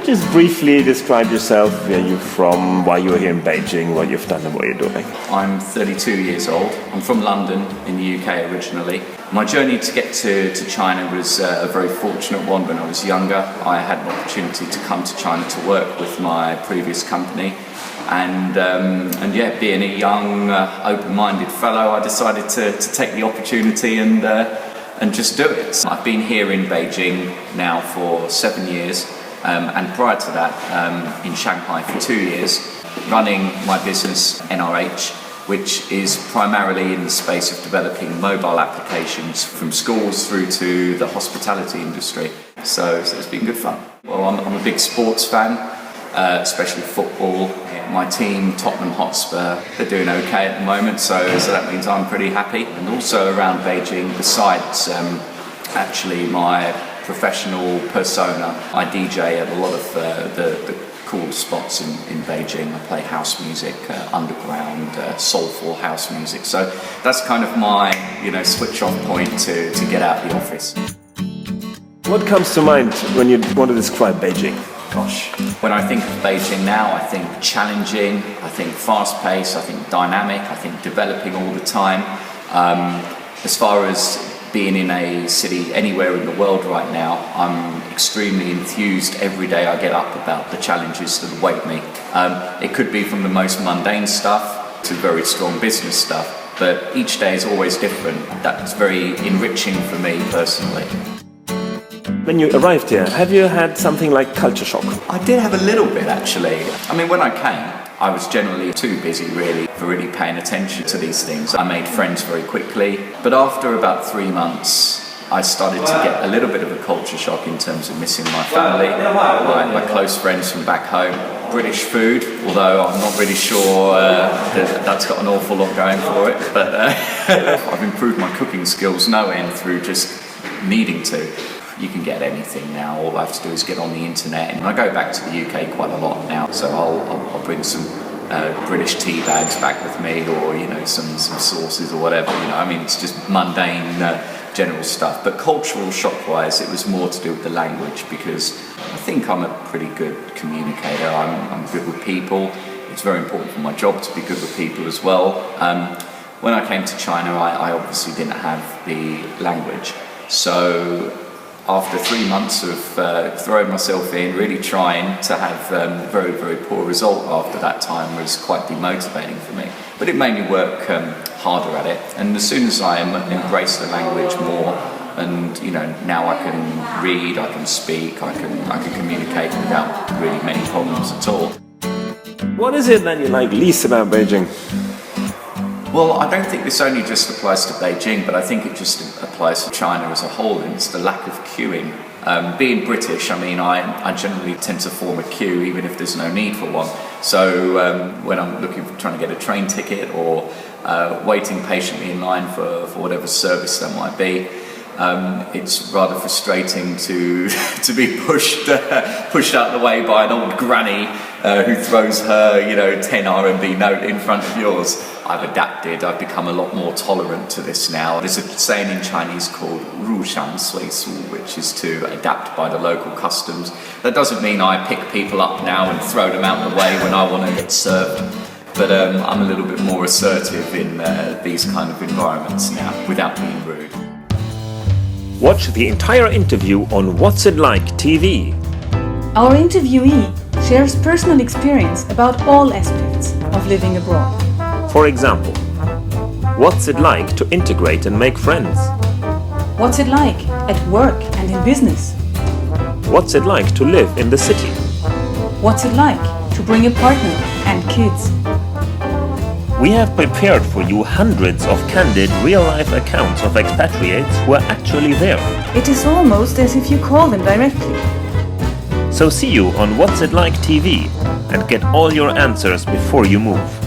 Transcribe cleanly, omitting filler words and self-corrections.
just briefly describe yourself, where you're from, why you're here in Beijing, what you've done and what you're doing? I'm 32 years old. I'm from London in the UK originally. My journey to get to China was a very fortunate one. When I was younger, I had an opportunity to come to China to work with my previous company. And being a young, open-minded fellow, I decided to take the opportunity and just do it. I've been here in Beijing now for 7 years, and prior to that in Shanghai for 2 years, running my business NRH, which is primarily in the space of developing mobile applications from schools through to the hospitality industry. So it's been good fun. Well, I'm a big sports fan, especially football. My team, Tottenham Hotspur, they're doing okay at the moment, so that means I'm pretty happy. And also around Beijing, besides actually my professional persona, I DJ at a lot of the cool spots in Beijing. I play house music, underground, soulful house music. So that's kind of my switch-on point to get out of the office. What comes to mind when you want to describe Beijing? Gosh, when I think of Beijing now, I think challenging, I think fast-paced, I think dynamic, I think developing all the time. As far as being in a city anywhere in the world right now, I'm extremely enthused every day I get up about the challenges that await me. It could be from the most mundane stuff to very strong business stuff, but each day is always different. That's very enriching for me personally. When you arrived here, have you had something like culture shock? I did have a little bit actually. I mean, when I came, I was generally too busy really for really paying attention to these things. I made friends very quickly, but after about 3 months, I started to get a little bit of a culture shock in terms of missing my family, my close friends from back home. British food, although I'm not really sure that's got an awful lot going for it, but I've improved my cooking skills no end through just needing to. You can get anything now. All I have to do is get on the internet. And I go back to the UK quite a lot now, so I'll bring some British tea bags back with me, or some sauces or whatever. I mean, it's just mundane, general stuff. But cultural shock-wise, it was more to do with the language, because I think I'm a pretty good communicator. I'm good with people. It's very important for my job to be good with people as well. When I came to China, I obviously didn't have the language, so after 3 months of throwing myself in, really trying to have a very, very poor result after that time was quite demotivating for me. But it made me work harder at it. And as soon as I embraced the language more, and now I can read, I can speak, I can communicate without really many problems at all. What is it that you like least about Beijing? Well, I don't think this only just applies to Beijing, but I think it just applies to China as a whole, and it's the lack of queuing. Being British, I mean, I generally tend to form a queue even if there's no need for one. So when I'm trying to get a train ticket or waiting patiently in line for whatever service there might be, it's rather frustrating to be pushed out of the way by an old granny who throws her 10 RMB note in front of yours. I've adapted. I've become a lot more tolerant to this now. There's a saying in Chinese called 入乡随俗, which is to adapt by the local customs. That doesn't mean I pick people up now and throw them out the way when I want to get served. But I'm a little bit more assertive in these kind of environments now, without being rude. Watch the entire interview on What's It Like TV. Our interviewee shares personal experience about all aspects of living abroad. For example, what's it like to integrate and make friends? What's it like at work and in business? What's it like to live in the city? What's it like to bring a partner and kids? We have prepared for you hundreds of candid real-life accounts of expatriates who are actually there. It is almost as if you call them directly. So see you on What's It Like TV and get all your answers before you move.